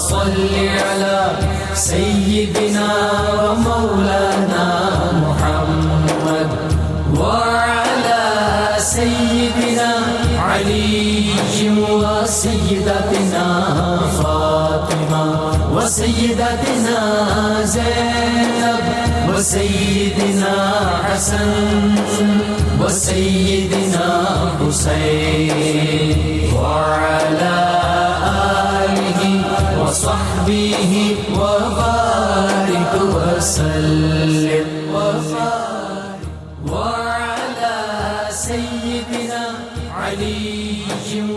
صل على سيدنا ومولانا محمد وعلى سيدنا علي وسيدتنا فاطمة وسيدتنا زينب وسيدنا حسن وسيدنا حسين وعلى آله وصحبه وبارك وسلم وعلى سيدنا علي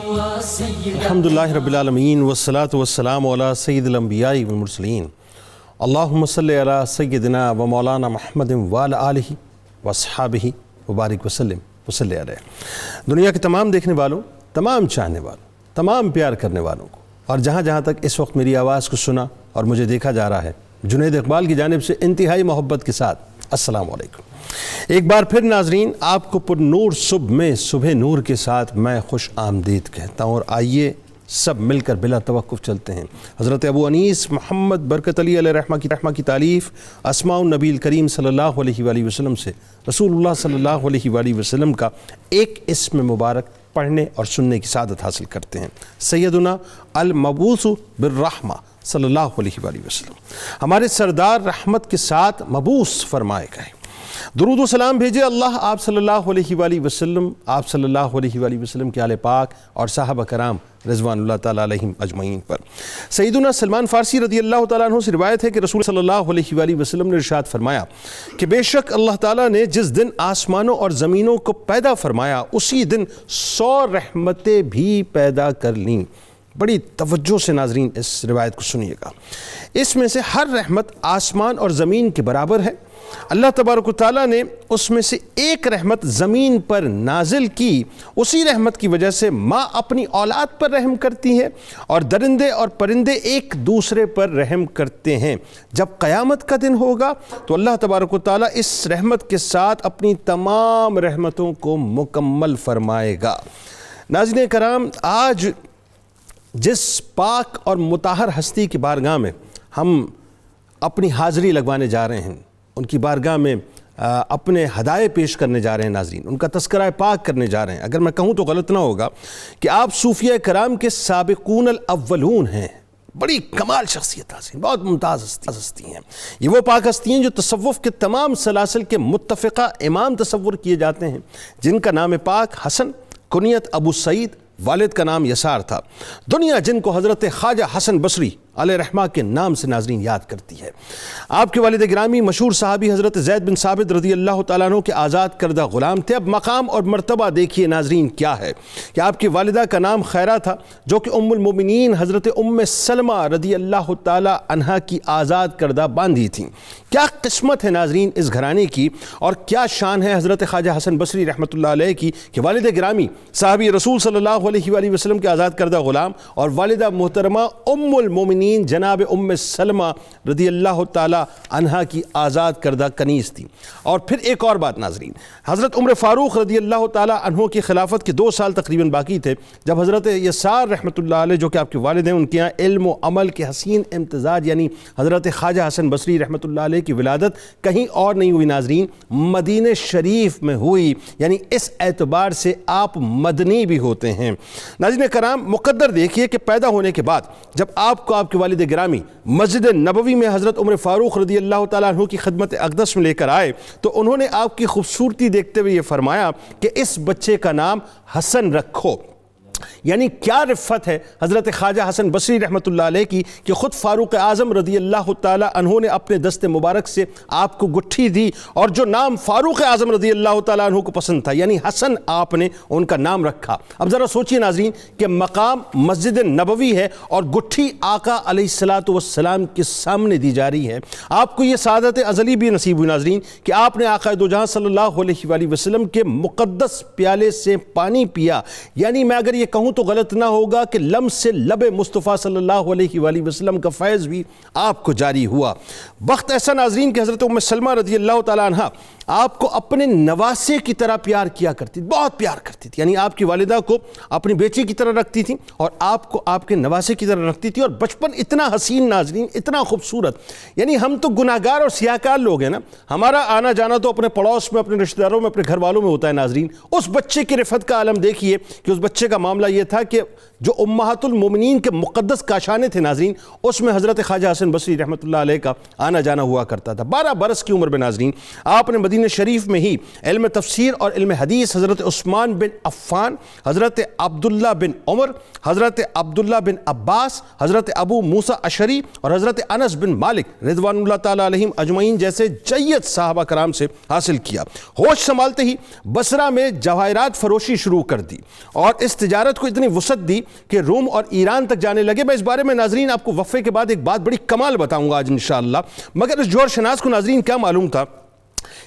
وسيدنا الحمدللہ رب العالمین والصلاة والسلام علی سید الانبیاء والمرسلین اللہم صلی علی سیدنا و مولانا محمد وعلی آلہ واصحابہ وبارک وسلم وصلی علیہ۔ دنیا کے تمام دیکھنے والوں، تمام چاہنے والوں، تمام پیار کرنے والوں کو، اور جہاں جہاں تک اس وقت میری آواز کو سنا اور مجھے دیکھا جا رہا ہے، جنید اقبال کی جانب سے انتہائی محبت کے ساتھ السلام علیکم۔ ایک بار پھر ناظرین، آپ کو پر نور صبح میں صبح نور کے ساتھ میں خوش آمدید کہتا ہوں، اور آئیے سب مل کر بلا توقف چلتے ہیں حضرت ابو انیس محمد برکت علی علیہ رحمہ کی تعلیف اسماء النبی الکریم صلی اللہ علیہ وآلہ وسلم سے رسول اللہ صلی اللہ علیہ وآلہ وسلم کا ایک اسم مبارک پڑھنے اور سننے کی سعادت حاصل کرتے ہیں۔ سیدنا المبعوث بالرحمہ صلی اللہ علیہ وآلہ وسلم، ہمارے سردار رحمت کے ساتھ مبعوث فرمائے گئے، درود و سلام بھیجے اللہ آپ صلی اللہ علیہ وآلہ وسلم، آپ صلی اللہ علیہ وآلہ وسلم کے آل پاک اور صحابہ کرام رضوان اللہ تعالیٰ علیہم اجمعین پر۔ سیدنا سلمان فارسی رضی اللہ تعالیٰ عنہ سے روایت ہے کہ رسول صلی اللہ علیہ وآلہ وسلم نے ارشاد فرمایا کہ بے شک اللہ تعالیٰ نے جس دن آسمانوں اور زمینوں کو پیدا فرمایا اسی دن 100 رحمتیں بھی پیدا کر لیں۔ بڑی توجہ سے ناظرین اس روایت کو سنیے گا۔ اس میں سے ہر رحمت آسمان اور زمین کے برابر ہے۔ اللہ تبارک و تعالیٰ نے اس میں سے ایک رحمت زمین پر نازل کی، اسی رحمت کی وجہ سے ماں اپنی اولاد پر رحم کرتی ہے اور درندے اور پرندے ایک دوسرے پر رحم کرتے ہیں۔ جب قیامت کا دن ہوگا تو اللہ تبارک و تعالیٰ اس رحمت کے ساتھ اپنی تمام رحمتوں کو مکمل فرمائے گا۔ ناظرین کرام، آج جس پاک اور مطہر ہستی کی بارگاہ میں ہم اپنی حاضری لگوانے جا رہے ہیں، ان کی بارگاہ میں اپنے ہدایے پیش کرنے جا رہے ہیں ناظرین، ان کا تذکرہ پاک کرنے جا رہے ہیں، اگر میں کہوں تو غلط نہ ہوگا کہ آپ صوفیہ کرام کے سابقون الاولون ہیں۔ بڑی کمال شخصیت ہیں، بہت ممتاز ہستی ہیں۔ یہ وہ پاک ہستی ہیں جو تصوف کے تمام سلاسل کے متفقہ امام تصور کیے جاتے ہیں، جن کا نام پاک حسن، کنیت ابو سعید، والد کا نام یسار تھا۔ دنیا جن کو حضرت خواجہ حسن بصری علیہ رحمہ کے نام سے ناظرین یاد کرتی ہے۔ آپ کے والد گرامی مشہور صحابی حضرت زید بن ثابت رضی اللہ تعالیٰ عنہ کے آزاد کردہ غلام تھے۔ اب مقام اور مرتبہ دیکھیے ناظرین کیا ہے کہ آپ کی والدہ کا نام خیرہ تھا، جو کہ ام المومنین حضرت ام سلمہ رضی اللہ تعالیٰ عنہا کی آزاد کردہ باندھی تھیں۔ کیا قسمت ہے ناظرین اس گھرانے کی، اور کیا شان ہے حضرت خواجہ حسن بصری رحمۃ اللہ علیہ کی کہ والد گرامی صحابی رسول صلی اللہ علیہ وآلہ وسلم کے آزاد کردہ غلام اور والدہ محترمہ ام المومنین جناب ام سلمہ رضی اللہ تعالی عنہا کی آزاد کردہ کنیز تھی۔ اور پھر ایک اور بات ناظرین، حضرت عمر فاروق رضی اللہ تعالی عنہ کی خلافت کے 2 سال تقریباً باقی تھے جب حضرت یسار رحمۃ اللہ علیہ جو کہ آپ کے والد ہیں، ان کے یہاں علم و عمل کے حسین امتزاج یعنی حضرت خواجہ حسن بصری رحمۃ اللہ علیہ کی ولادت کہیں اور نہیں ہوئی ناظرین، مدینہ شریف میں ہوئی، یعنی اس اعتبار سے آپ مدنی بھی ہوتے ہیں۔ ناظرین کرام، مقدر دیکھیے کہ پیدا ہونے کے بعد جب آپ کو آپ کے والد گرامی مسجد نبوی میں حضرت عمر فاروق رضی اللہ تعالیٰ عنہ کی خدمت اقدس میں لے کر آئے تو انہوں نے آپ کی خوبصورتی دیکھتے ہوئے یہ فرمایا کہ اس بچے کا نام حسن رکھو۔ یعنی کیا رفت ہے حضرت خواجہ حسن بصری رحمۃ اللہ علیہ کی کہ خود فاروق اعظم رضی اللہ تعالی عنہ نے اپنے دست مبارک سے آپ کو گٹھی دی، اور جو نام فاروق اعظم رضی اللہ تعالی عنہ کو پسند تھا یعنی حسن آپ نے ان کا نام رکھا۔ اب ذرا سوچئے ناظرین کہ مقام مسجد نبوی ہے اور گٹھی آقا علیہ الصلوۃ والسلام کے سامنے دی جا رہی ہے۔ آپ کو یہ سعادت ازلی بھی نصیب ہوئی ناظرین کہ آپ نے آقا دو جہاں صلی اللہ علیہ وآلہ وسلم کے مقدس پیالے سے پانی پیا، یعنی میں اگر یہ کہوں تو غلط نہ ہوگا کہ لمس سے لب مصطفیٰ صلی اللہ علیہ وآلہ وسلم کا فیض بھی آپ کو جاری ہوا۔ وقت ایسا ناظرین کہ حضرت ام سلمہ رضی اللہ تعالی عنہ آپ کو اپنے نواسے کی طرح پیار کیا کرتی تھی، بہت پیار کرتی تھی. یعنی آپ کی والدہ کو اپنی بیٹی کی طرح رکھتی تھی اور آپ کو آپ کے نواسے کی طرح رکھتی تھی. اور بچپن اتنا حسین ناظرین، اتنا خوبصورت. یعنی ہم تو گناہگار اور سیاہکار لوگ ہیں نا، ہمارا آنا جانا تو اپنے پڑوس میں، اپنے رشتہ داروں میں، اپنے گھر والوں میں ہوتا ہے ناظرین. اس بچے کی رفت کا عالم دیکھیے کہ اس بچے کا معاملہ یہ تھا کہ جو امہات المومنین کے مقدس کاشانے تھے ناظرین، اس میں حضرت خواجہ حسن بصری رحمۃ اللہ علیہ کا آنا جانا ہوا کرتا تھا. 12 برس کی عمر میں ناظرین آپ نے مدینہ شریف میں ہی علم تفسیر اور علم حدیث حضرت عثمان بن عفان، حضرت عبداللہ بن عمر، حضرت عبداللہ بن عباس، حضرت ابو موسیٰ اشعری اور حضرت انس بن مالک رضوان اللہ تعالیٰ علیہم اجمعین جیسے جید صحابہ کرام سے حاصل کیا. ہوش سنبھالتے ہی بصرہ میں جواہرات فروشی شروع کر دی اور اس تجارت کو اتنی وسعت دی کہ روم اور ایران تک جانے لگے. میں اس بارے میں ناظرین آپ کو وقفے کے بعد ایک بات بڑی کمال بتاؤں گا آج انشاءاللہ. مگر اس جوہر شناس کو ناظرین کیا معلوم تھا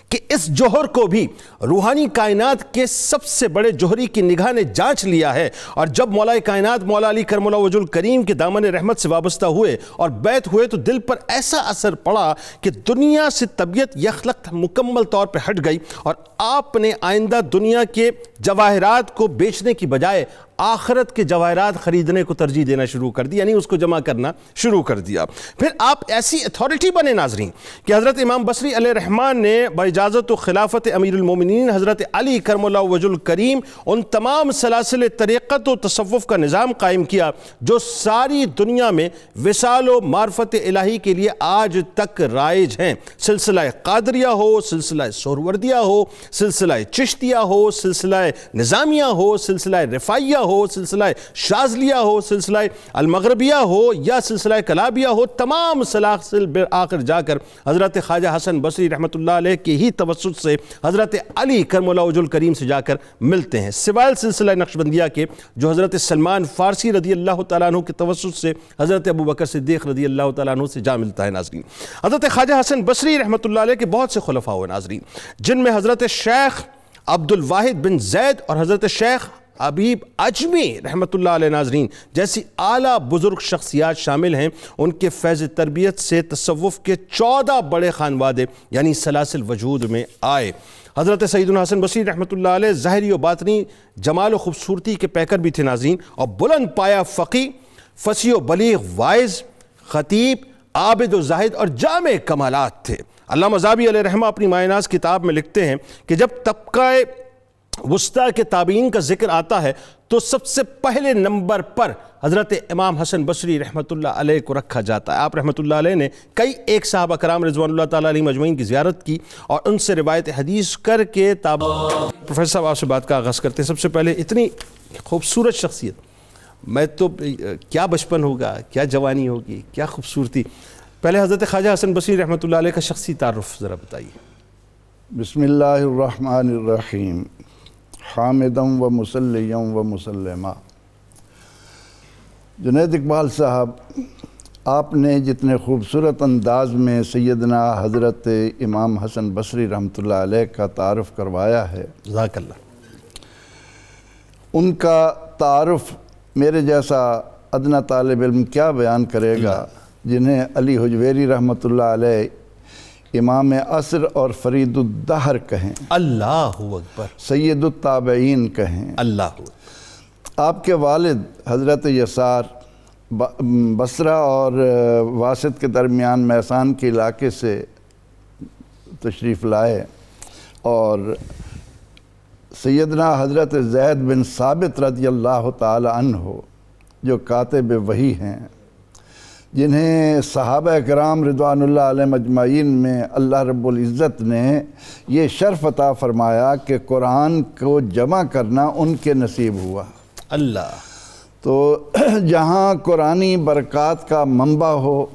کہ اس جوہر کو بھی روحانی کائنات کے سب سے بڑے جوہری کی نگاہ نے جانچ لیا ہے. اور جب مولا کائنات مولا علی کرم اللہ وجہ الکریم کے دامن رحمت سے وابستہ ہوئے اور بیعت ہوئے تو دل پر ایسا اثر پڑا کہ دنیا سے طبیعت یخلق مکمل طور پہ ہٹ گئی اور آپ نے آئندہ دنیا کے جواہرات کو بیچنے کی بجائے آخرت کے جواہرات خریدنے کو ترجیح دینا شروع کر دی، یعنی اس کو جمع کرنا شروع کر دیا. پھر آپ ایسی اتھارٹی بنے ناظرین کہ حضرت امام بصری علیہ الرحمن نے باجازت و خلافت امیر المومنین حضرت علی کرم اللہ وجہ الکریم ان تمام سلاسل طریقت و تصوف کا نظام قائم کیا جو ساری دنیا میں وصال و معرفت الہی کے لیے آج تک رائج ہیں. سلسلہ قادریہ ہو، سلسلہ سہروردیہ ہو، سلسلہ چشتیہ ہو، سلسلہ نظامیہ ہو، سلسلہ رفاعیہ ہو، سلسلہ شاذلیہ ہو، سلسلہ المغربیہ ہو یا سلسلہ کلابیہ ہو، تمام سلاسل آخر جا کر حضرت خواجہ حسن بصری رحمۃ اللہ علیہ کے ہی توسط سے حضرت علی کرم اللہ وجہ الکریم سے جا کر ملتے ہیں، سوائے سلسلہ نقشبندیہ کے جو حضرت سلمان فارسی رضی اللہ تعالیٰ عنہ کے توسط سے حضرت ابو بکر صدیق رضی اللہ تعالیٰ عنہ سے جا ملتا ہے. ناظرین حضرت خواجہ حسن بصری رحمۃ اللہ علیہ کے بہت سے خلفاء ہوئے ناظرین، جن میں حضرت شیخ عبد الواحد بن زید اور حضرت شیخ حبیب اجمی رحمۃ اللہ علیہ ناظرین جیسی اعلیٰ بزرگ شخصیات شامل ہیں. ان کے فیض تربیت سے تصوف کے 14 بڑے خانوادے یعنی سلاسل وجود میں آئے. حضرت سیدنا حسن بصری رحمۃ اللہ علیہ ظاہری و باطنی جمال و خوبصورتی کے پیکر بھی تھے ناظرین، اور بلند پایہ فقی، فصیح و بلیغ وائز، خطیب، عابد و زاہد اور جامع کمالات تھے. علامہ ذہبی علیہ رحمہ اپنی مائے ناز کتاب میں لکھتے ہیں کہ جب طبقہ وسطیٰ کے تابعین کا ذکر آتا ہے تو سب سے پہلے نمبر پر حضرت امام حسن بصری رحمۃ اللہ علیہ کو رکھا جاتا ہے. آپ رحمۃ اللہ علیہ نے کئی ایک صحابہ کرام رضوان اللہ تعالیٰ علیہ مجمعین کی زیارت کی اور ان سے روایت حدیث کر کے پروفیسر صاحب آپ سے بات کا آغاز کرتے ہیں. سب سے پہلے اتنی خوبصورت شخصیت، میں تو کیا بچپن ہوگا، کیا جوانی ہوگی، کیا خوبصورتی. پہلے حضرت خواجہ حسن بصری رحمۃ اللہ علیہ کا شخصی تعارف ذرا بتائیے. بسم اللہ الرحمن الرحیم. حامدم و مسلیم و مسلمہ. جنید اقبال صاحب، آپ نے جتنے خوبصورت انداز میں سیدنا حضرت امام حسن بصری رحمۃ اللہ علیہ کا تعارف کروایا ہے، جزاک اللہ. ان کا تعارف میرے جیسا ادنا طالب علم کیا بیان کرے گا، جنہیں علی حجویری رحمۃ اللہ علیہ امام عصر اور فرید الدہر کہیں، اللہ اکبر، سید التابعین کہیں. اللہ. آپ کے والد حضرت یسار بصرہ اور واسط کے درمیان میسان کے علاقے سے تشریف لائے اور سیدنا حضرت زید بن ثابت رضی اللہ تعالی عنہ جو کاتب وحی ہیں، جنہیں صحابہ کرام رضوان اللہ علیہ مجمعین میں اللہ رب العزت نے یہ شرف عطا فرمایا کہ قرآن کو جمع کرنا ان کے نصیب ہوا. اللہ. تو جہاں قرآنی برکات کا منبع ہو،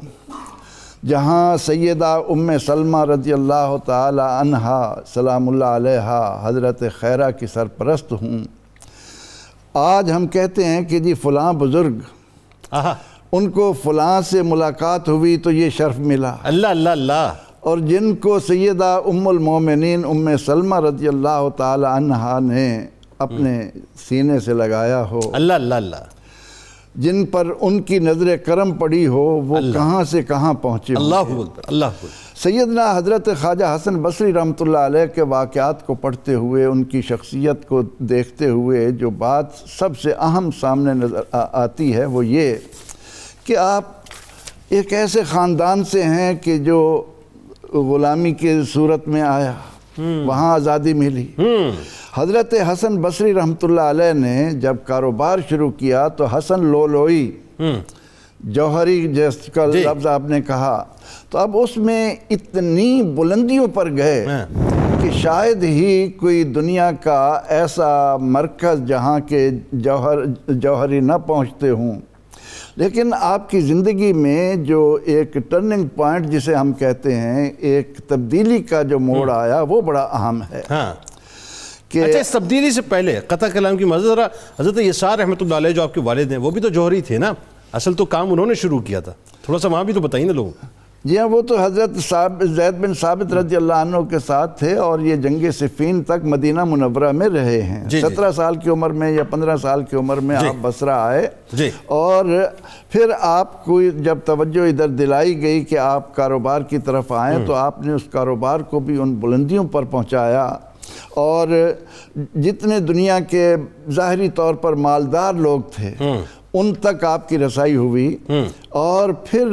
جہاں سیدہ ام سلمہ رضی اللہ تعالی عنہا سلام اللہ علیہا حضرت خیرہ کی سرپرست ہوں، آج ہم کہتے ہیں کہ جی فلاں بزرگ ان کو فلاں سے ملاقات ہوئی تو یہ شرف ملا. اللہ اللہ اللہ. اور جن کو سیدہ ام المومنین ام سلمہ رضی اللہ تعالی عنہا نے اپنے سینے سے لگایا ہو، اللہ اللہ اللہ. جن پر ان کی نظر کرم پڑی ہو وہ کہاں سے کہاں پہنچے ہوں۔ اللہ اکبر، اللہ اکبر۔ سیدنا حضرت خواجہ حسن بصری رحمۃ اللہ علیہ کے واقعات کو پڑھتے ہوئے، ان کی شخصیت کو دیکھتے ہوئے جو بات سب سے اہم سامنے نظر آتی ہے وہ یہ کہ آپ ایک ایسے خاندان سے ہیں کہ جو غلامی کے صورت میں آیا، وہاں آزادی ملی۔ حضرت حسن بصری رحمۃ اللہ علیہ نے جب کاروبار شروع کیا تو حسن لولوئی، جوہری جس کا لفظ آپ نے کہا، تو اب اس میں اتنی بلندیوں پر گئے کہ شاید ہی کوئی دنیا کا ایسا مرکز جہاں کے جوہری نہ پہنچتے ہوں۔ لیکن آپ کی زندگی میں جو ایک ٹرننگ پوائنٹ جسے ہم کہتے ہیں، ایک تبدیلی کا جو موڑ آیا، وہ بڑا اہم ہے۔ اچھا، اس تبدیلی سے پہلے قطع کلام کی مزہ، حضرت یسار رحمۃ اللہ علیہ جو آپ کے والد ہیں وہ بھی تو جوہری تھے نا، اصل تو کام انہوں نے شروع کیا تھا، تھوڑا سا وہاں بھی تو بتائیے نا لوگوں کو۔ جی ہاں، وہ تو حضرت زید بن ثابت رضی اللہ عنہ کے ساتھ تھے اور یہ جنگ صفین تک مدینہ منورہ میں رہے ہیں۔ 17 سال کی عمر میں یا 15 سال کی عمر میں آپ بصرہ آئے، اور پھر آپ کو جب توجہ ادھر دلائی گئی کہ آپ کاروبار کی طرف آئیں تو آپ نے اس کاروبار کو بھی ان بلندیوں پر پہنچایا، اور جتنے دنیا کے ظاہری طور پر مالدار لوگ تھے ان تک آپ کی رسائی ہوئی۔ اور پھر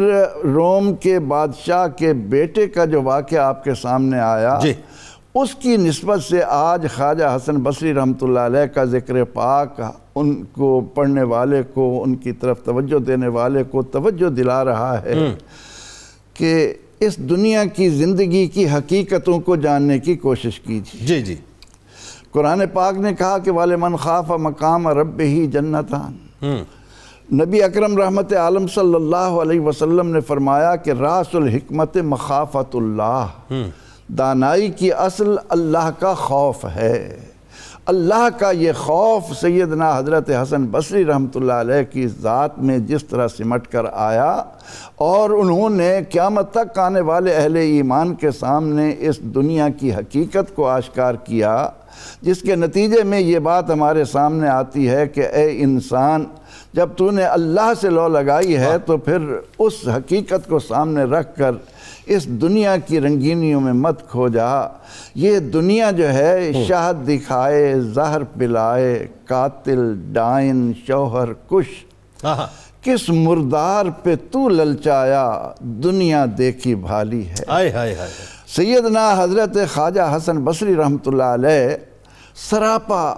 روم کے بادشاہ کے بیٹے کا جو واقعہ آپ کے سامنے آیا، اس کی نسبت سے آج خواجہ حسن بصری رحمۃ اللہ علیہ کا ذکر پاک ان کو پڑھنے والے کو، ان کی طرف توجہ دینے والے کو توجہ دلا رہا ہے کہ اس دنیا کی زندگی کی حقیقتوں کو جاننے کی کوشش کیجیے۔ جی۔ قرآن پاک نے کہا کہ وَلِمَنْ خَافَ مَقَامَ رَبِّهِ جَنَّتَانِ۔ نبی اکرم رحمت عالم صلی اللہ علیہ وسلم نے فرمایا کہ راس الحکمت مخافت اللہ، دانائی کی اصل اللہ کا خوف ہے۔ اللہ کا یہ خوف سیدنا حضرت حسن بصری رحمۃ اللہ علیہ کی ذات میں جس طرح سمٹ کر آیا، اور انہوں نے قیامت تک آنے والے اہل ایمان کے سامنے اس دنیا کی حقیقت کو آشکار کیا، جس کے نتیجے میں یہ بات ہمارے سامنے آتی ہے کہ اے انسان، جب تو نے اللہ سے لو لگائی ہے تو پھر اس حقیقت کو سامنے رکھ کر اس دنیا کی رنگینیوں میں مت کھو جا۔ یہ دنیا جو ہے شہد دکھائے، زہر پلائے، قاتل ڈائن شوہر کش، کس مردار پہ تو للچایا، دنیا دیکھی بھالی ہے۔ سیدنا حضرت خواجہ حسن بصری رحمۃ اللہ علیہ سراپا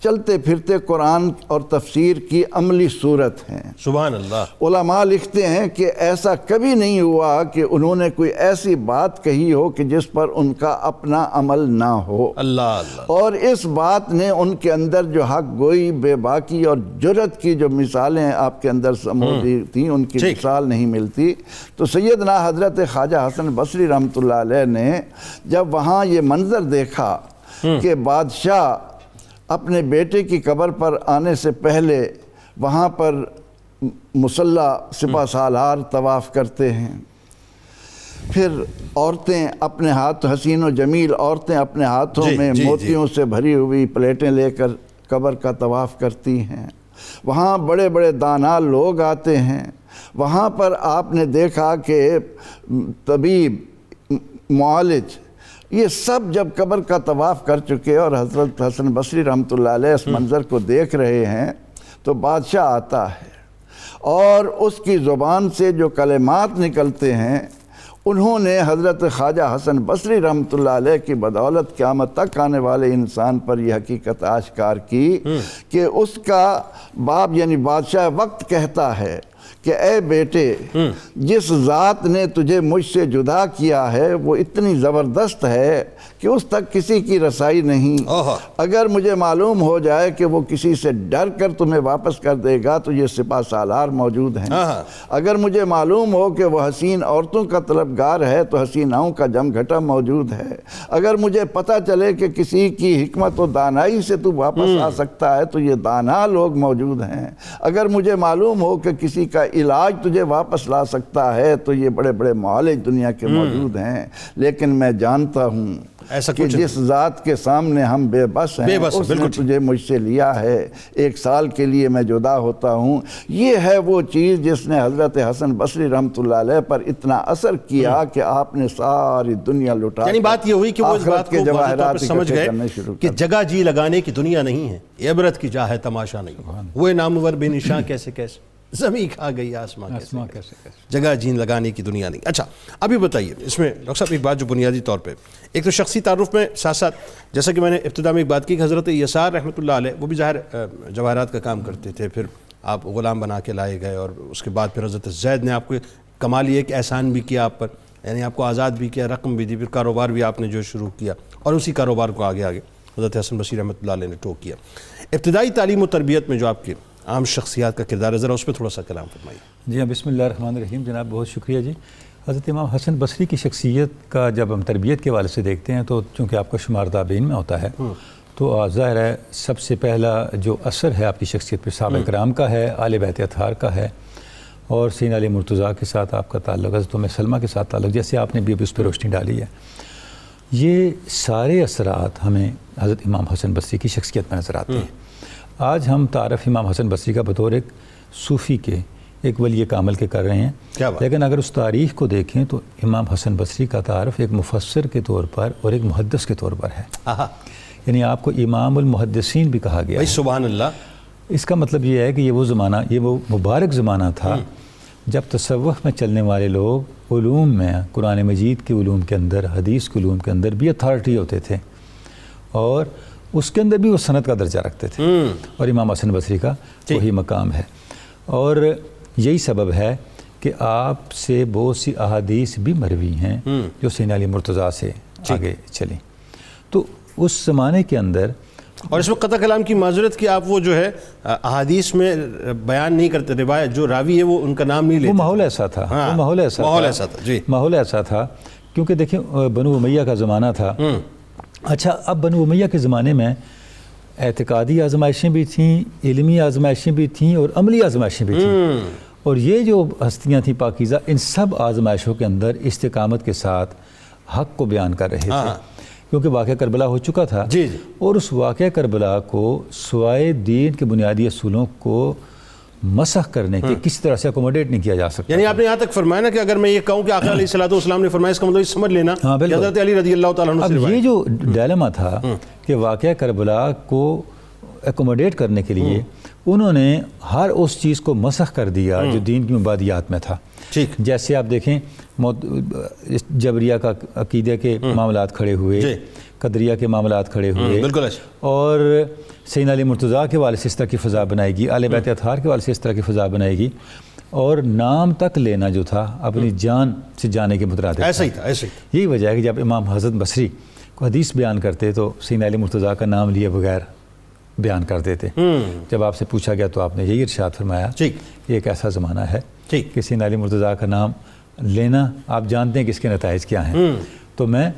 چلتے پھرتے قرآن اور تفسیر کی عملی صورت ہیں۔ سبحان اللہ۔ علماء لکھتے ہیں کہ ایسا کبھی نہیں ہوا کہ انہوں نے کوئی ایسی بات کہی ہو کہ جس پر ان کا اپنا عمل نہ ہو۔ اللہ۔ اور اس بات نے ان کے اندر جو حق گوئی، بے باکی اور جرت کی جو مثالیں آپ کے اندر موجود تھیں، ان کی مثال نہیں ملتی۔ تو سیدنا حضرت خواجہ حسن بصری رحمۃ اللہ علیہ نے جب وہاں یہ منظر دیکھا کہ بادشاہ اپنے بیٹے کی قبر پر آنے سے پہلے وہاں پر مسلح سپہ سالار طواف کرتے ہیں، پھر عورتیں اپنے ہاتھ، حسین و جمیل عورتیں اپنے ہاتھوں میں موتیوں سے بھری ہوئی پلیٹیں لے کر قبر کا طواف کرتی ہیں، وہاں بڑے بڑے دانا لوگ آتے ہیں، وہاں پر آپ نے دیکھا کہ طبیب، معالج، یہ سب جب قبر کا طواف کر چکے اور حضرت حسن بصری رحمۃ اللہ علیہ اس منظر کو دیکھ رہے ہیں تو بادشاہ آتا ہے، اور اس کی زبان سے جو کلمات نکلتے ہیں انہوں نے حضرت خواجہ حسن بصری رحمۃ اللہ علیہ کی بدولت قیامت تک آنے والے انسان پر یہ حقیقت آشکار کی کہ اس کا باپ یعنی بادشاہ وقت کہتا ہے کہ اے بیٹے، جس ذات نے تجھے مجھ سے جدا کیا ہے وہ اتنی زبردست ہے کہ اس تک کسی کی رسائی نہیں۔ اگر مجھے معلوم ہو جائے کہ وہ کسی سے ڈر کر تمہیں واپس کر دے گا تو یہ سپہ سالار موجود ہیں، اگر مجھے معلوم ہو کہ وہ حسین عورتوں کا طلبگار ہے تو حسیناؤں کا جم گھٹا موجود ہے، اگر مجھے پتہ چلے کہ کسی کی حکمت و دانائی سے تو واپس آ سکتا ہے تو یہ دانا لوگ موجود ہیں، اگر مجھے معلوم ہو کہ کسی کا علاج تجھے واپس لا سکتا ہے تو یہ بڑے بڑے معالج دنیا کے موجود ہیں، لیکن میں جانتا ہوں ایسا کہ کچھ جس ذات کے سامنے ہم بے بس ہیں اس نے تجھے مجھ سے لیا ہے، 1 سال کے لیے میں جدا ہوتا ہوں. یہ ہے وہ چیز جس نے حضرت حسن بصری رحمۃ اللہ علیہ پر اتنا اثر کیا کہ آپ نے ساری دنیا لٹا، یعنی بات یہ ہوئی کہ وہ اس بات کو واضح طور پر سمجھ گئے کہ جگہ جی لگانے کی دنیا نہیں ہے، عبرت کی جا ہے تماشا نہیں. وہ نامور بے نشاں کیسے کیسے، زمین کھا گئی آسماں کیسے، جگہ جین لگانے کی دنیا نہیں. اچھا ابھی بتائیے اس میں ڈاکٹر صاحب ایک بات جو بنیادی طور پہ، ایک تو شخصی تعارف میں ساتھ ساتھ جیسا کہ میں نے ابتدا میں ایک بات کی کہ حضرت یسار رحمۃ اللہ علیہ وہ بھی ظاہر جواہرات کا کام کرتے تھے، پھر آپ غلام بنا کے لائے گئے اور اس کے بعد پھر حضرت زید نے آپ کو کمال یہ کہ احسان بھی کیا آپ پر، یعنی آپ کو آزاد بھی کیا، رقم بھی دی، پھر کاروبار بھی آپ نے جو شروع کیا اور اسی کاروبار کو آگے حضرت حسن بصری رحمۃ اللہ علیہ نے ٹوک کیا. ابتدائی تعلیم و تربیت میں جو آپ کی عام شخصیات کا کردار ہے ذرا اس پہ تھوڑا سا کلام فرمائیے. جی ہاں، بسم اللہ الرحمن الرحیم. جناب بہت شکریہ جی. حضرت امام حسن بصری کی شخصیت کا جب ہم تربیت کے حوالے سے دیکھتے ہیں تو چونکہ آپ کا شمار تابعین میں ہوتا ہے تو ظاہر ہے سب سے پہلا جو اثر ہے آپ کی شخصیت پہ صحابہ کرام کا ہے، آل بیت اطہار کا ہے، اور سیدنا علی مرتضیٰ کے ساتھ آپ کا تعلق، حضرت ام سلمہ کے ساتھ تعلق، جیسے آپ نے بھی اس پہ روشنی ڈالی ہے. یہ سارے اثرات ہمیں حضرت امام حسن بصری کی شخصیت میں نظر آتے ہیں. آج ہم تعارف امام حسن بصری کا بطور ایک صوفی کے، ایک ولی کامل کے کر رہے ہیں، لیکن اگر اس تاریخ کو دیکھیں تو امام حسن بصری کا تعارف ایک مفسر کے طور پر اور ایک محدث کے طور پر ہے. یعنی آپ کو امام المحدثین بھی کہا گیا ہے. سبحان اللہ. اس کا مطلب یہ ہے کہ یہ وہ زمانہ، یہ وہ مبارک زمانہ تھا جب تصوف میں چلنے والے لوگ علوم میں، قرآن مجید کے علوم کے اندر، حدیث کے علوم کے اندر بھی اتھارٹی ہوتے تھے اور اس کے اندر بھی وہ سند کا درجہ رکھتے تھے، اور امام حسن بصری کا وہی مقام ہے. اور یہی سبب ہے کہ آپ سے بہت سی احادیث بھی مروی ہیں جو سیدنا علی مرتضیٰ سے آگے چلیں. تو اس زمانے کے اندر، اور اس میں قطع کلام کی معذرت کہ آپ وہ جو ہے احادیث میں بیان نہیں کرتے، روایت جو راوی ہے وہ ان کا نام نہیں لیتے. وہ ماحول ایسا تھا، وہ ماحول ایسا تھا جی، ماحول ایسا تھا کیونکہ دیکھیں بنو امیہ کا زمانہ تھا. اچھا، اب بنو امیہ کے زمانے میں اعتقادی آزمائشیں بھی تھیں، علمی آزمائشیں بھی تھیں اور عملی آزمائشیں بھی تھیں، اور یہ جو ہستیاں تھیں پاکیزہ، ان سب آزمائشوں کے اندر استقامت کے ساتھ حق کو بیان کر رہے تھے، کیونکہ واقعہ کربلا ہو چکا تھا. اور اس واقعہ کربلا کو سوائے دین کے بنیادی اصولوں کو مسخ کرنے کے کسی طرح سے اکوموڈیٹ نہیں کیا جا سکتا. یعنی آپ نے یہاں تک فرمایا نا کہ اگر میں یہ کہوں کہ آقا علیہ الصلوۃ والسلام نے فرمایا، اس کا مطلب سمجھ لینا حضرت علی رضی اللہ تعالیٰ عنہ سے روایت. اب یہ جو ڈائلما تھا کہ واقعہ کربلا کو اکوموڈیٹ کرنے کے لیے انہوں نے ہر اس چیز کو مسخ کر دیا جو دین کی مبادیات میں تھا. جیسے آپ دیکھیں جبریہ کا عقیدہ کے معاملات کھڑے ہوئے، قدریہ کے معاملات کھڑے ہوئے، اور سیدنا علی مرتضیٰ کے حوالے سے اس طرح کی فضا بنائے گی، آل بیت اطہار کے حوالے سے اس طرح کی فضا بنائے گی، اور نام تک لینا جو تھا اپنی جان سے جانے کے مترادف ایسا ہی تھا. یہی وجہ ہے کہ جب امام حسن بصری کو حدیث بیان کرتے تو سیدنا علی مرتضیٰ کا نام لیے بغیر بیان کر دیتے. جب آپ سے پوچھا گیا تو آپ نے یہی ارشاد فرمایا کہ ایک ایسا زمانہ ہے کہ سیدنا علی مرتضیٰ کا نام لینا، آپ جانتے ہیں کہ اس کے نتائج کیا ہیں، تو میں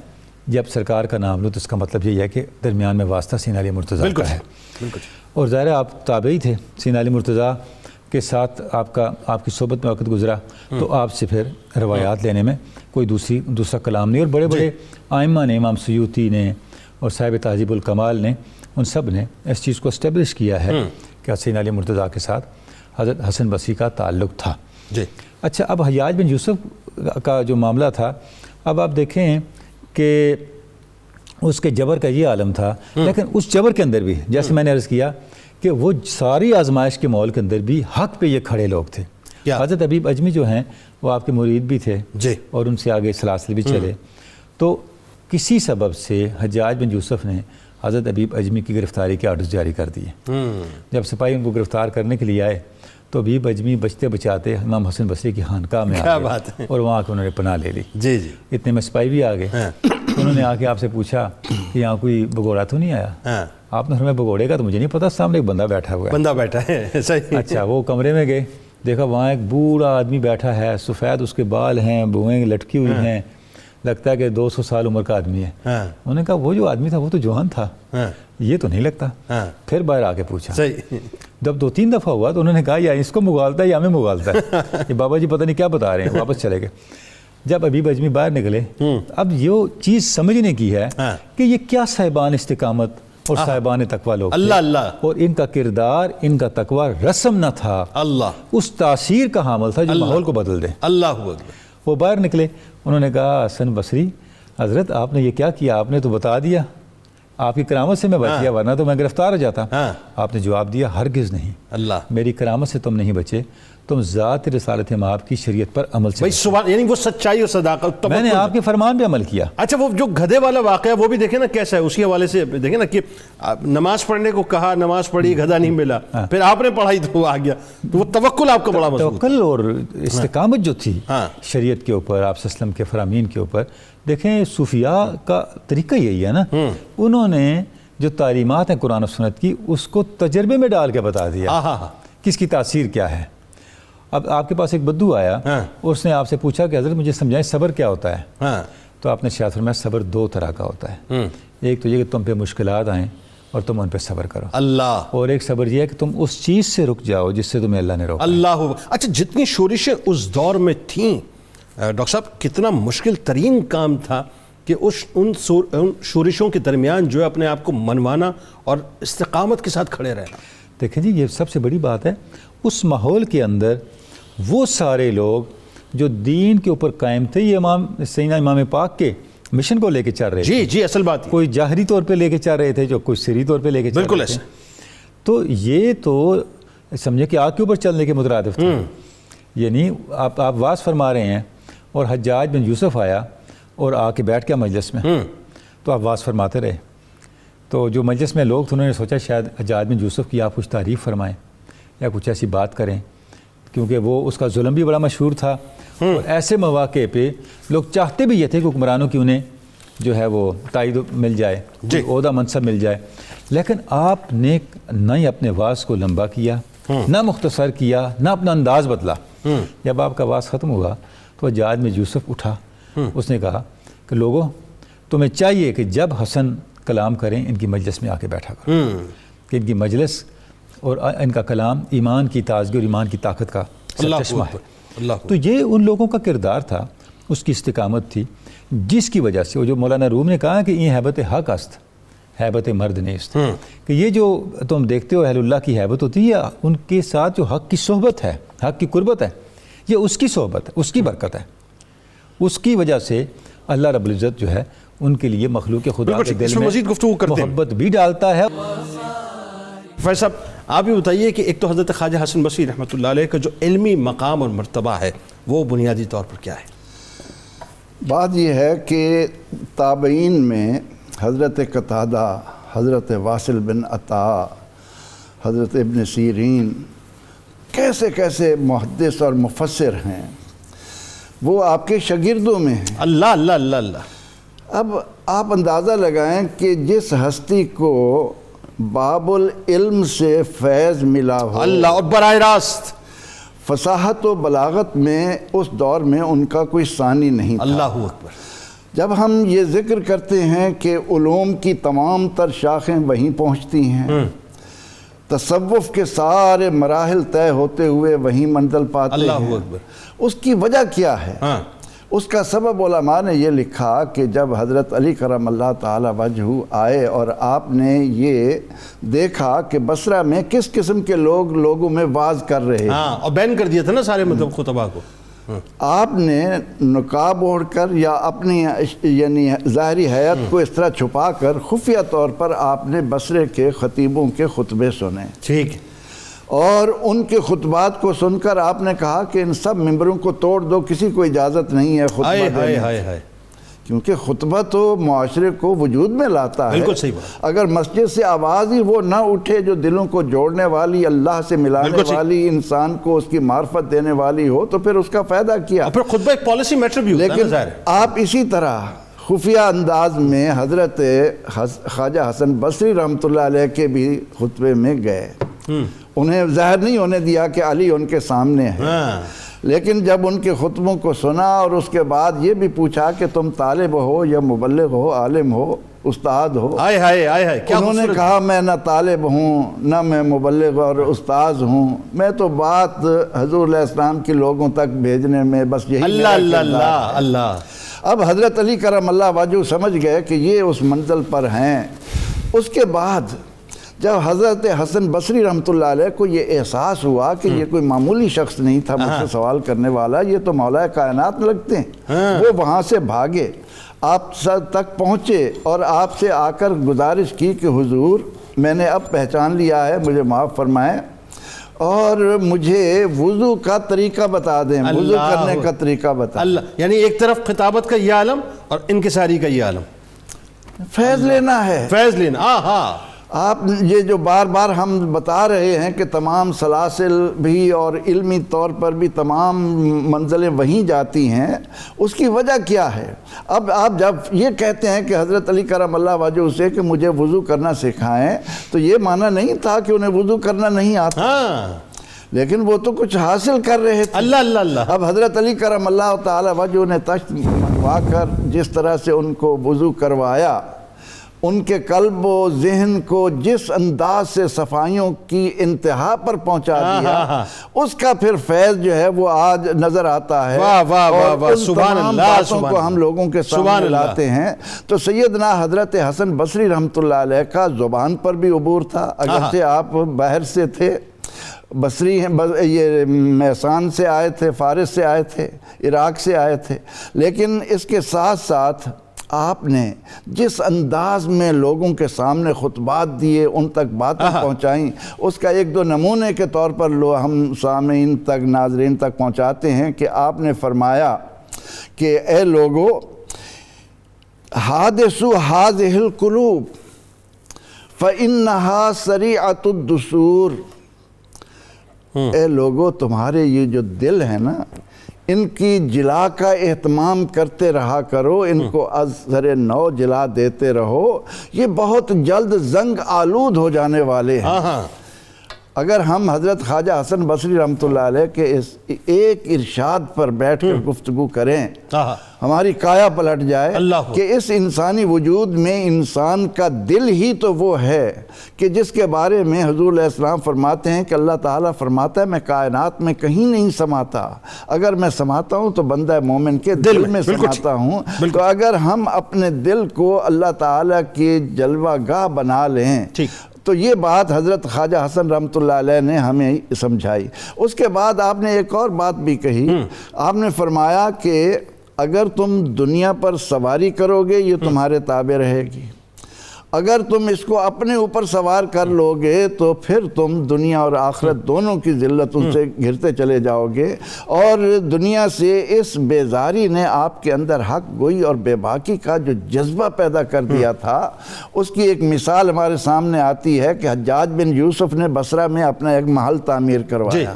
جب سرکار کا نام لوں تو اس کا مطلب یہ ہے کہ درمیان میں واسطہ سیدنا علی مرتضیٰ کا ہے. اور ظاہر آپ تابعی تھے، سیدنا علی مرتضیٰ کے ساتھ آپ کی صحبت میں وقت گزرا تو آپ سے پھر روایات لینے میں کوئی دوسرا کلام نہیں. اور بڑے بڑے آئمہ نے، امام سیوطی نے اور صاحب تہذیب الکمال نے، ان سب نے اس چیز کو اسٹیبلش کیا ہے کہ سیدنا علی مرتضیٰ کے ساتھ حضرت حسن بصری کا تعلق تھا. اچھا، اب حجاج بن یوسف کا جو معاملہ تھا، اب آپ دیکھیں کہ اس کے جبر کا یہ عالم تھا، لیکن اس جبر کے اندر بھی جیسے میں نے عرض کیا کہ وہ ساری آزمائش کے ماحول کے اندر بھی حق پہ یہ کھڑے لوگ تھے. حضرت حبیب اجمی جو ہیں وہ آپ کے مرید بھی تھے اور ان سے آگے سلاسل بھی چلے. تو کسی سبب سے حجاج بن یوسف نے حضرت حبیب اجمی کی گرفتاری کے آرڈرز جاری کر دیے. جب سپاہی ان کو گرفتار کرنے کے لیے آئے تو حبیب اجمی بچتے بچاتے امام حسن بصری کی خانقاہ میں آ گئے اور وہاں کے انہوں نے پناہ لے لی. اتنے میں سپاہی بھی آ گئے. انہوں نے آ کے آپ سے پوچھا کہ یہاں کوئی بگوڑا تو نہیں آیا؟ آپ نے فرمایا بگوڑے کا تو مجھے نہیں پتا، سامنے ایک بندہ بیٹھا ہے. اچھا، وہ کمرے میں گئے، دیکھا وہاں ایک بوڑھا آدمی بیٹھا ہے، سفید اس کے بال ہیں، بھویں لٹکی ہوئی ہیں، لگتا ہے کہ 200 سال عمر کا آدمی ہے. انہوں نے کہا وہ جو آدمی تھا وہ تو جوان تھا، یہ تو نہیں لگتا. پھر باہر آ کے پوچھا، جب 2-3 دفعہ ہوا تو انہوں نے کہا یا اس کو مغالتا ہے یا ہمیں مغالتا ہے. یہ بابا جی پتہ نہیں کیا بتا رہے ہیں. واپس چلے گئے. جب ابیب اجمی باہر نکلے اب یہ چیز سمجھنے کی ہے کہ یہ کیا صاحبان استقامت اور صاحبان تقویٰ لوگ اللہ اللہ، اور ان کا کردار، ان کا تقویٰ رسم نہ تھا، اللہ، اس تاثیر کا حامل تھا جو ماحول کو بدل دے۔ اللہ اکبر۔ وہ باہر نکلے، انہوں نے کہا حسن بصری حضرت آپ نے یہ کیا کیا، آپ نے تو بتا دیا، آپ کی کرامت سے میں بچ گیا ورنہ تو میں گرفتار ہو جاتا۔ آپ نے جواب دیا ہرگز نہیں، اللہ، میری کرامت سے تم نہیں بچے، تم ذات رسالت مآب کی شریعت پر عمل سے بھائی سبحان، یعنی وہ سچائی اور صداقت، میں نے آپ کے فرمان پہ عمل کیا۔ اچھا وہ جو گدھے والا واقعہ وہ بھی دیکھیں نا کیسا ہے، اسی حوالے سے دیکھیں نا کہ نماز پڑھنے کو کہا، نماز پڑھی، گدھا نہیں ملا، پھر آپ نے پڑھائی تو وہ آ گیا، تو وہ توکل آپ کا بڑا مضبوط۔ توکل اور استقامت جو تھی شریعت کے اوپر، آپ صلی اللہ علیہ وسلم کے فرامین کے اوپر، دیکھیں صوفیاء کا طریقہ یہی ہے نا، انہوں نے جو تعلیمات ہیں قرآن و سنت کی اس کو تجربے میں ڈال کے بتا دیا کس کی تاثیر کیا ہے۔ اب آپ کے پاس ایک بدو آیا، اس نے آپ سے پوچھا کہ حضرت مجھے سمجھائیں صبر کیا ہوتا ہے، تو آپ نے ارشاد فرمایا صبر دو طرح کا ہوتا ہے، ایک تو یہ کہ تم پہ مشکلات آئیں اور تم ان پہ صبر کرو، اللہ، اور ایک صبر یہ ہے کہ تم اس چیز سے رک جاؤ جس سے تمہیں اللہ نے روکا۔ اللہ۔ اچھا جتنی شورشیں اس دور میں تھیں ڈاکٹر صاحب، کتنا مشکل ترین کام تھا کہ ان شورشوں کے درمیان جو ہے اپنے آپ کو منوانا اور استقامت کے ساتھ کھڑے رہنا۔ دیکھیں جی یہ سب سے بڑی بات ہے، اس ماحول کے اندر وہ سارے لوگ جو دین کے اوپر قائم تھے، یہ سیدنا امام پاک کے مشن کو لے کے چل رہے تھے۔ جی اصل بات کوئی ظاہری طور پہ لے کے چل رہے تھے، جو کوئی سری طور پہ لے کے چل رہے تھے، بالکل ایسے۔ تو یہ تو سمجھے کہ آگ کے اوپر چلنے کے مترادف تھے، یعنی آپ واز فرما رہے ہیں اور حجاج بن یوسف آیا اور آ کے بیٹھ گیا مجلس میں، تو آپ واز فرماتے رہے، تو جو مجلس میں لوگ تھے انہوں نے سوچا شاید حجاج بن یوسف کی آپ کچھ تعریف فرمائیں یا کچھ ایسی بات کریں، کیونکہ وہ اس کا ظلم بھی بڑا مشہور تھا، اور ایسے مواقع پہ لوگ چاہتے بھی یہ تھے کہ حکمرانوں کی انہیں جو ہے وہ تائید مل جائے، عہدہ منصب مل جائے، لیکن آپ نے نہ ہی اپنے واز کو لمبا کیا، نہ مختصر کیا، نہ اپنا انداز بدلا۔ جب آپ کا واز ختم ہوا تو حجاج بن یوسف اٹھا، اس نے کہا کہ لوگوں تمہیں چاہیے کہ جب حسن کلام کریں ان کی مجلس میں آ کے بیٹھا کرو، کہ ان کی مجلس اور ان کا کلام ایمان کی تازگی اور ایمان کی طاقت کا سرچشمہ ہے۔ تو یہ ان لوگوں کا کردار تھا، اس کی استقامت تھی، جس کی وجہ سے وہ جو مولانا روم نے کہا کہ یہ حیبت حق است حیبت مرد نیست، کہ یہ جو تم دیکھتے ہو اہل اللہ کی حیبت ہوتی ہے، ان کے ساتھ جو حق کی صحبت ہے، حق کی قربت ہے، یہ اس کی صحبت ہے، اس کی برکت ہے، اس کی وجہ سے اللہ رب العزت جو ہے ان کے لیے مخلوق خدا کے دل میں محبت بھی ڈالتا ہے۔ فیض صاحب آپ بھی بتائیے کہ ایک تو حضرت خواجہ حسن بصری رحمۃ اللہ علیہ کا جو علمی مقام اور مرتبہ ہے وہ بنیادی طور پر کیا ہے؟ بات یہ ہے کہ تابعین میں حضرت قتادہ، حضرت واصل بن عطا، حضرت ابن سیرین، کیسے کیسے محدث اور مفسر ہیں، وہ آپ کے شاگردوں میں ہیں۔ اللہ اللہ اللہ اللہ۔ اب آپ اندازہ لگائیں کہ جس ہستی کو باب العلم سے فیض ملا ہو، اللہ، اور براہ راست فصاحت و بلاغت میں اس دور میں ان کا کوئی ثانی نہیں تھا۔ اللہ اکبر۔ جب ہم یہ ذکر کرتے ہیں کہ علوم کی تمام تر شاخیں وہیں پہنچتی ہیں، تصوف کے سارے مراحل طے ہوتے ہوئے وہیں منزل پاتے ہیں، اللہ اکبر۔ اس کی وجہ کیا ہے؟ اس کا سبب علماء نے یہ لکھا کہ جب حضرت علی کرم اللہ تعالی وجہہ آئے اور آپ نے یہ دیکھا کہ بصرہ میں کس قسم کے لوگ لوگوں میں واز کر رہے ہیں، اور بین کر دیا تھا نا سارے مطلب خطبہ کو، آپ نے نقاب اوڑھ کر یا اپنی یعنی ظاہری حیات کو اس طرح چھپا کر خفیہ طور پر آپ نے بصرے کے خطیبوں کے خطبے سنے، ٹھیک، اور ان کے خطبات کو سن کر آپ نے کہا کہ ان سب ممبروں کو توڑ دو، کسی کو اجازت نہیں ہے خطبہ دینے کی، کیونکہ خطبہ تو معاشرے کو وجود میں لاتا ہے۔ بالکل صحیح بات۔ اگر مسجد سے آواز ہی وہ نہ اٹھے جو دلوں کو جوڑنے والی، اللہ سے ملانے والی، انسان کو اس کی معرفت دینے والی ہو، تو پھر اس کا فائدہ کیا؟ اور پھر خطبہ ایک پالیسی میٹر بھی ہوتا ہے، لیکن آپ اسی طرح خفیہ انداز میں حضرت خواجہ حسن بصری رحمۃ اللہ علیہ کے بھی خطبے میں گئے، انہیں ظاہر نہیں ہونے دیا کہ علی ان کے سامنے ہے، لیکن جب ان کے خطبوں کو سنا اور اس کے بعد یہ بھی پوچھا کہ تم طالب ہو یا مبلغ ہو، عالم ہو، استاد ہو. آئے ہائے آئے ہائے کیا انہوں نے کہا میں نہ طالب ہوں نہ میں مبلغ اور استاذ ہوں, میں تو بات حضور علیہ السلام کے لوگوں تک بھیجنے میں بس یہی اللہ میرا اللہ کردار اللہ ہے. اللہ. اب حضرت علی کرم اللہ وجہہ سمجھ گئے کہ یہ اس منزل پر ہیں. اس کے بعد جب حضرت حسن بصری رحمۃ اللہ علیہ کو یہ احساس ہوا کہ یہ کوئی معمولی شخص نہیں تھا مجھ سے سوال کرنے والا, یہ تو مولا کائنات لگتے ہیں, وہ وہاں سے بھاگے, آپ تک پہنچے اور آپ سے آ کر گزارش کی کہ حضور میں نے اب پہچان لیا ہے, مجھے معاف فرمائیں اور مجھے وضو کا طریقہ بتا دیں, وضو کرنے کا طریقہ بتا دیں. یعنی ایک طرف خطابت کا یہ عالم اور انکساری کا یہ عالم, فیض لینا ہے, فیض لینا. ہاں آپ یہ جو بار بار ہم بتا رہے ہیں کہ تمام سلاسل بھی اور علمی طور پر بھی تمام منزلیں وہیں جاتی ہیں, اس کی وجہ کیا ہے؟ اب آپ جب یہ کہتے ہیں کہ حضرت علی کرم اللہ وجہہ سے کہ مجھے وضو کرنا سکھائیں, تو یہ معنی نہیں تھا کہ انہیں وضو کرنا نہیں آتا, لیکن وہ تو کچھ حاصل کر رہے تھے. اللہ اللہ اللہ. اب حضرت علی کرم اللہ تعالی وجہہ نے تشت منگوا کر جس طرح سے ان کو وضو کروایا, ان کے قلب و ذہن کو جس انداز سے صفائیوں کی انتہا پر پہنچا دیا, اس کا پھر فیض جو ہے وہ آج نظر آتا ہے. واہ واہ واہ واہ, سبحان اللہ, باتوں کو ہم لوگوں کے سامنے لاتے ہیں. تو سیدنا حضرت حسن بصری رحمۃ اللہ علیہ کا زبان پر بھی عبور تھا, اگرچہ آپ باہر سے تھے, بصری ہیں, یہ میسان سے آئے تھے, فارس سے آئے تھے, عراق سے آئے تھے, لیکن اس کے ساتھ ساتھ آپ نے جس انداز میں لوگوں کے سامنے خطبات دیے, ان تک باتیں پہنچائیں, اس کا ایک دو نمونے کے طور پر ہم سامعین تک, ناظرین تک پہنچاتے ہیں کہ آپ نے فرمایا کہ اے لوگو, حادثو حاذہ القلوب فإنہا سریعۃ الدثور. اے لوگو, تمہارے یہ جو دل ہے نا, ان کی جلا کا اہتمام کرتے رہا کرو, ان کو از سر نو جلا دیتے رہو, یہ بہت جلد زنگ آلود ہو جانے والے ہیں. اگر ہم حضرت خواجہ حسن بصری رحمۃ اللہ علیہ کے اس ایک ارشاد پر بیٹھ کر گفتگو کریں, ہماری کایا پلٹ جائے کہ اس انسانی وجود میں انسان کا دل ہی تو وہ ہے کہ جس کے بارے میں حضور علیہ السلام فرماتے ہیں کہ اللہ تعالیٰ فرماتا ہے میں کائنات میں کہیں نہیں سماتا, اگر میں سماتا ہوں تو بندہ مومن کے دل میں سماتا ہوں. تو اگر ہم اپنے دل کو اللہ تعالیٰ کی جلوہ گاہ بنا لیں, تو یہ بات حضرت خواجہ حسن رحمۃ اللہ علیہ نے ہمیں سمجھائی. اس کے بعد آپ نے ایک اور بات بھی کہی, آپ نے فرمایا کہ اگر تم دنیا پر سواری کرو گے یہ تمہارے تابع رہے گی, اگر تم اس کو اپنے اوپر سوار کر لو گے تو پھر تم دنیا اور آخرت دونوں کی ذلتوں سے گھرتے چلے جاؤ گے. اور دنیا سے اس بیزاری نے آپ کے اندر حق گوئی اور بے باکی کا جو جذبہ پیدا کر دیا تھا, اس کی ایک مثال ہمارے سامنے آتی ہے کہ حجاج بن یوسف نے بصرہ میں اپنا ایک محل تعمیر کروایا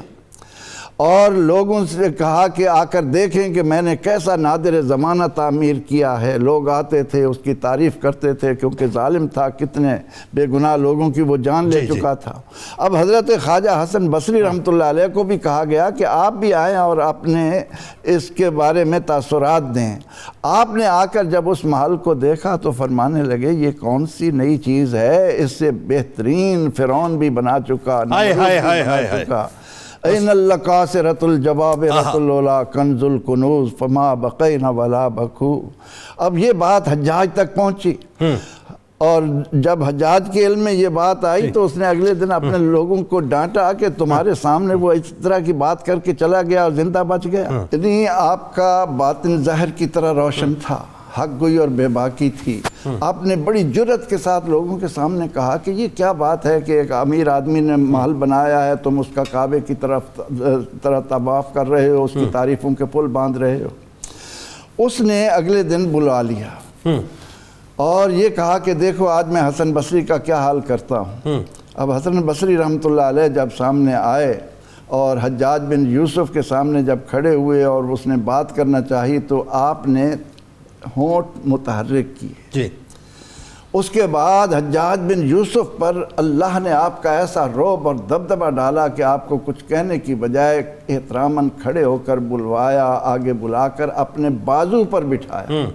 اور لوگوں سے کہا کہ آ کر دیکھیں کہ میں نے کیسا نادر زمانہ تعمیر کیا ہے. لوگ آتے تھے, اس کی تعریف کرتے تھے کیونکہ ظالم تھا, کتنے بے گناہ لوگوں کی وہ جان لے چکا تھا. اب حضرت خواجہ حسن بصری رحمۃ اللہ علیہ کو بھی کہا گیا کہ آپ بھی آئیں اور اپنے اس کے بارے میں تاثرات دیں. آپ نے آ کر جب اس محل کو دیکھا تو فرمانے لگے یہ کون سی نئی چیز ہے, اس سے بہترین فرعون بھی بنا چکا, این اللقاصرۃ الجبابرۃ العلا کنز الکنوز فما بقین ولا بکو. اب یہ بات حجاج تک پہنچی, اور جب حجاج کے علم میں یہ بات آئی تو اس نے اگلے دن اپنے لوگوں کو ڈانٹا کہ تمہارے سامنے وہ اس طرح کی بات کر کے چلا گیا اور زندہ بچ گیا. یعنی آپ کا باطن ظاہر کی طرح روشن تھا, حق گوئی اور بے باکی تھی. آپ نے بڑی جرت کے ساتھ لوگوں کے سامنے کہا کہ یہ کیا بات ہے کہ ایک امیر آدمی نے محل بنایا ہے, تم اس کا کعبے کی طرح طواف کر رہے ہو, اس کی تعریفوں کے پل باندھ رہے ہو. اس نے اگلے دن بلا لیا اور یہ کہا کہ دیکھو آج میں حسن بصری کا کیا حال کرتا ہوں. اب حسن بصری رحمۃ اللہ علیہ جب سامنے آئے اور حجاج بن یوسف کے سامنے جب کھڑے ہوئے اور اس نے بات کرنا چاہی تو آپ نے ہونٹ متحرک کیے. اس کے بعد حجاج بن یوسف پر اللہ نے آپ کا ایسا رعب اور دبدبہ ڈالا کہ آپ کو کچھ کہنے کی بجائے احتراماً کھڑے ہو کر بلوایا, آگے بلا کر اپنے بازو پر بٹھایا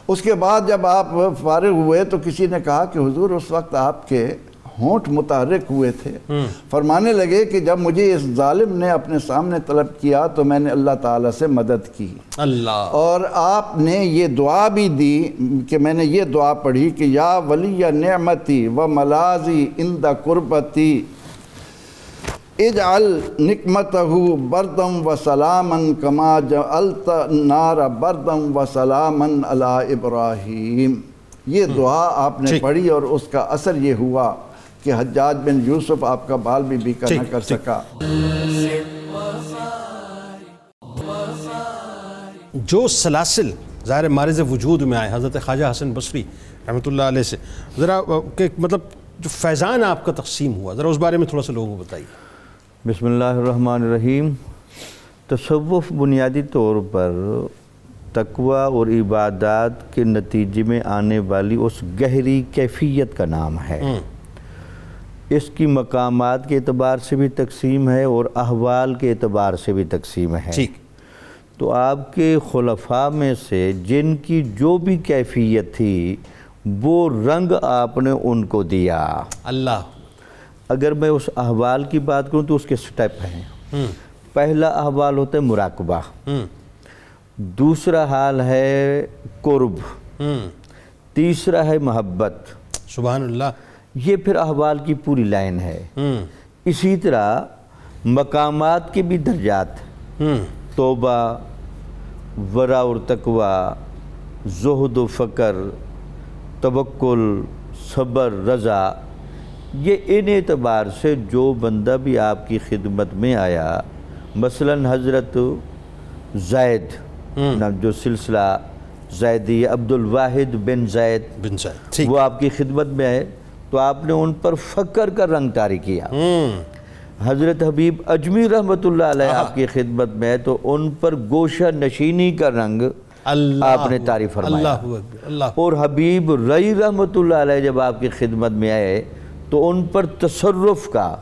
اس کے بعد جب آپ فارغ ہوئے تو کسی نے کہا کہ حضور اس وقت آپ کے ہونٹ متحرک ہوئے تھے. فرمانے لگے کہ جب مجھے اس ظالم نے اپنے سامنے طلب کیا تو میں نے اللہ تعالیٰ سے مدد کی. اللہ. اور آپ نے یہ دعا بھی دی کہ میں نے یہ دعا پڑھی کہ یا ولی نعمتی و ملازی عند قربتی اجعل نقمتہ بردم و سلامن کما جعلت نار بردم و سلامن علی ابراہیم. یہ دعا آپ نے پڑھی اور اس کا اثر یہ ہوا کہ حجاج بن یوسف آپ کا بال بھی بیکا نہ کر سکا. جو سلاسل ظاہر مارز وجود میں آئے حضرت خواجہ حسن بصری رحمۃ اللہ علیہ سے، ذرا کہ مطلب جو فیضان آپ کا تقسیم ہوا، ذرا اس بارے میں تھوڑا سا لوگوں کو بتائیے. بسم اللہ الرحمن الرحیم. تصوف بنیادی طور پر تقوی اور عبادات کے نتیجے میں آنے والی اس گہری کیفیت کا نام ہے. اس کی مقامات کے اعتبار سے بھی تقسیم ہے اور احوال کے اعتبار سے بھی تقسیم ہے. ٹھیک. تو آپ کے خلفاء میں سے جن کی جو بھی کیفیت تھی وہ رنگ آپ نے ان کو دیا. اللہ. اگر میں اس احوال کی بات کروں تو اس کے سٹیپ ہیں. پہلا احوال ہوتا ہے مراقبہ، دوسرا حال ہے قرب، تیسرا ہے محبت. سبحان اللہ. یہ پھر احوال کی پوری لائن ہے. اسی طرح مقامات کے بھی درجات، توبہ، ورع اور تقوی، زہد و فقر، توکل، صبر، رضا. یہ ان اعتبار سے جو بندہ بھی آپ کی خدمت میں آیا، مثلا حضرت زید جو سلسلہ زیدی عبد الواحد بن زید وہ آپ کی خدمت میں آئے تو آپ نے ان پر فقر کا رنگ طاری کیا. حضرت حبیب اجمی رحمۃ اللہ علیہ آپ کی خدمت میں آئے تو ان پر گوشہ نشینی کا رنگ آپ نے طاری فرمایا. اور حبیب رئی رحمۃ اللہ علیہ جب آپ کی خدمت میں آئے تو ان پر تصرف کا،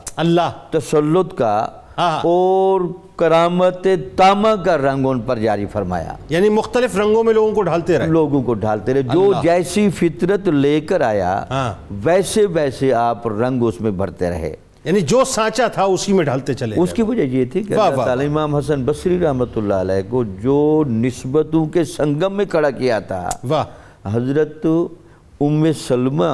تسلط کا اور کرامت تامہ کا رنگ ان پر جاری فرمایا. یعنی مختلف رنگوں میں لوگوں کو ڈھالتے رہے. جو جیسی فطرت لے کر آیا ویسے ویسے آپ رنگ اس میں بھرتے رہے. یعنی جو سانچا تھا اسی میں ڈھالتے چلے. اس کی وجہ یہ تھی کہ اللہ تعالیٰ امام حسن بصری رحمۃ اللہ علیہ کو جو نسبتوں کے سنگم میں کھڑا کیا تھا. حضرت ام سلمہ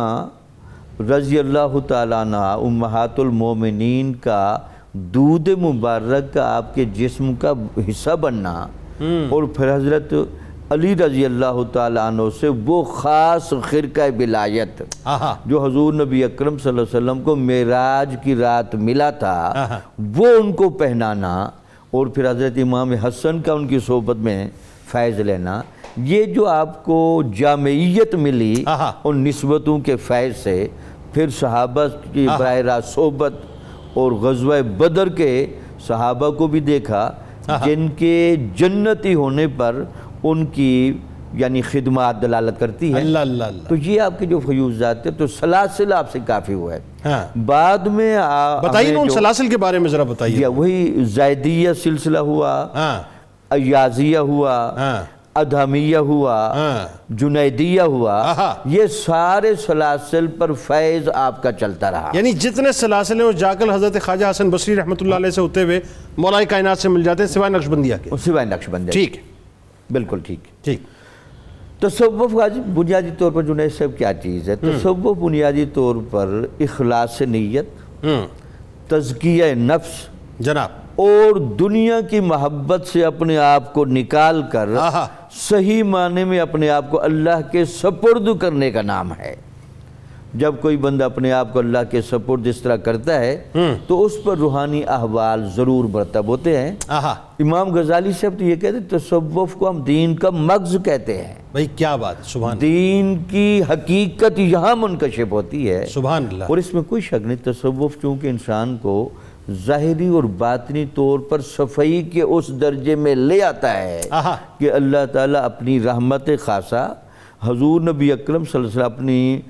رضی اللہ تعالیٰ عنہ امہات المومنین کا دودھ مبارک کا آپ کے جسم کا حصہ بننا اور پھر حضرت علی رضی اللہ تعالیٰ عنہ سے وہ خاص خرقہ ولایت جو حضور نبی اکرم صلی اللہ علیہ وسلم کو معراج کی رات ملا تھا وہ ان کو پہنانا اور پھر حضرت امام حسن کا ان کی صحبت میں فیض لینا، یہ جو آپ کو جامعیت ملی ان نسبتوں کے فیض سے، پھر صحابہ کی براہ راست صحبت اور غزوہ بدر کے صحابہ کو بھی دیکھا جن کے جنتی ہونے پر ان کی یعنی خدمات دلالت کرتی ہے. تو یہ آپ کے جو فیوزات تھے تو سلاسل آپ سے کافی ہوا ہے. بعد میں بتائیے ان سلاسل کے بارے میں ذرا بتائیے. وہی زیدیہ سلسلہ ہوا، ایازیہ ہوا، ادھمیہ ہوا، جنیدیہ ہوا. یہ سارے سلاسل پر فیض آپ کا چلتا رہا. یعنی جتنے سلاسل ہیں وہ جا کر حضرت خواجہ حسن بصری رحمۃ اللہ علیہ سے ہوتے ہوئے مولا کائنات سے مل جاتے ہیں سوائے نقشبندیہ کے. سوائے نقشبندیہ. ٹھیک، بالکل ٹھیک. تصوف بنیادی طور پر جنید صاحب کیا چیز ہے؟ تصوف بنیادی طور پر اخلاص نیت، تزکیہ نفس جناب اور دنیا کی محبت سے اپنے آپ کو نکال کر صحیح معنی میں اپنے آپ کو اللہ کے سپرد کرنے کا نام ہے. جب کوئی بندہ اپنے آپ کو اللہ کے سپرد اس طرح کرتا ہے تو اس پر روحانی احوال ضرور مرتب ہوتے ہیں. امام غزالی صاحب تو یہ کہتے ہیں تصوف کو ہم دین کا مغز کہتے ہیں. بھائی کیا بات، سبحان. دین کی حقیقت یہاں منکشف ہوتی ہے. سبحان اللہ. اور اس میں کوئی شک نہیں، تصوف چونکہ انسان کو ظاہری اور باطنی طور پر صفائی کے اس درجے میں لے آتا ہے کہ اللہ تعالیٰ اپنی رحمت خاصہ، حضور نبی اکرم صلی اللہ علیہ وسلم اپنی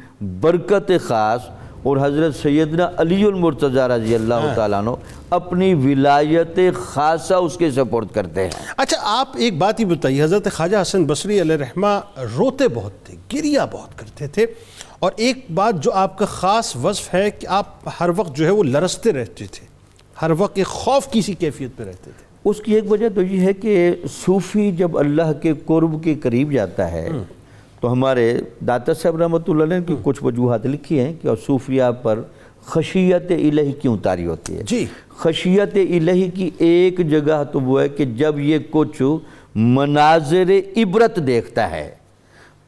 برکت خاص اور حضرت سیدنا علی المرتضیٰ رضی اللہ تعالیٰ عنہ اپنی ولایت خاصہ اس کے سپورٹ کرتے ہیں۔ اچھا آپ ایک بات ہی بتائیے، حضرت خواجہ حسن بصری علیہ رحمہ روتے بہت تھے، گریہ بہت کرتے تھے، اور ایک بات جو آپ کا خاص وصف ہے کہ آپ ہر وقت جو ہے وہ لرزتے رہتے تھے، ہر وقت ایک خوف کی سی کیفیت پہ رہتے تھے۔ اس کی ایک وجہ تو یہ ہے کہ صوفی جب اللہ کے قرب کے قریب جاتا ہے تو ہمارے داتا صاحب رحمۃ اللہ علیہ نے کچھ وجوہات لکھی ہیں کہ صوفیاء پر خشیت الہی کیوں اتاری ہوتی ہے۔ جی، خشیت الہی کی ایک جگہ تو وہ ہے کہ جب یہ کچھ مناظر عبرت دیکھتا ہے،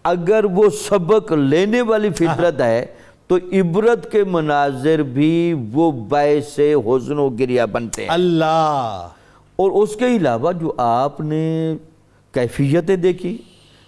اگر وہ سبق لینے والی فطرت ہے تو عبرت کے مناظر بھی وہ باعث حزن و گریہ بنتے ہیں۔ اللہ۔ اور اس کے علاوہ جو آپ نے کیفیتیں دیکھی،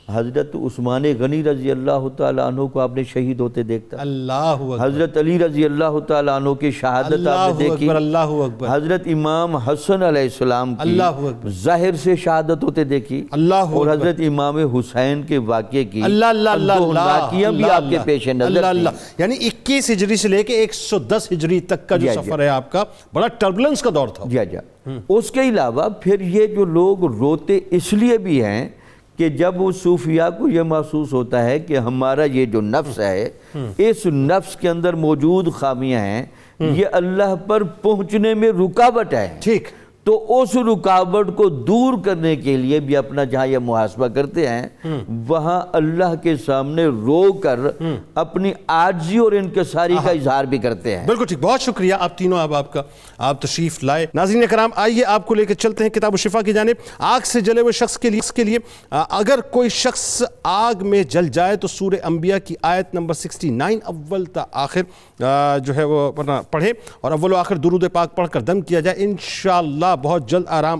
حضرت عثمان غنی رضی اللہ تعالیٰ عنہ کو آپ نے شہید ہوتے دیکھتا، اللہ اکبر، حضرت علی رضی اللہ تعالیٰ عنہ کی شہادت آپ نے دیکھی، اللہ اکبر، حضرت امام حسن علیہ السلام کی اللہ اکبر، ظاہر سے شہادت ہوتے دیکھی، اللہ اور اکبر، حضرت امام حسین کے واقعے کی اللہ اللہ اللہ ہولناکیاں بھی آپ کے پیش نظر تھیں۔ یعنی 21 ہجری سے لے کے 110 ہجری تک کا جو سفر ہے آپ کا، بڑا ٹربلنس کا دور تھا۔ اس کے علاوہ پھر یہ جو لوگ روتے اس لیے بھی ہیں کہ جب اس صوفیاء کو یہ محسوس ہوتا ہے کہ ہمارا یہ جو نفس ہے، اس نفس کے اندر موجود خامیاں ہیں، یہ اللہ پر پہنچنے میں رکاوٹ ہے، ٹھیک، تو اس رکاوٹ کو دور کرنے کے لیے بھی اپنا جہاں یہ محاسبہ کرتے ہیں، وہاں اللہ کے سامنے رو کر اپنی عاجزی اور انکساری کا اظہار بھی کرتے ہیں۔ بالکل ٹھیک، بہت شکریہ آپ تینوں، آپ تشریف لائے۔ ناظرین کرام، آئیے آپ کو لے کے چلتے ہیں کتاب الشفا کی جانب۔ آگ سے جلے ہوئے شخص کے لیے اگر کوئی شخص آگ میں جل جائے تو سورہ انبیاء کی آیت نمبر 69 اول تا آخر جو ہے وہ پڑھیں، اور اول و آخر درود پاک پڑھ کر دم کیا جائے، انشاءاللہ بہت جلد آرام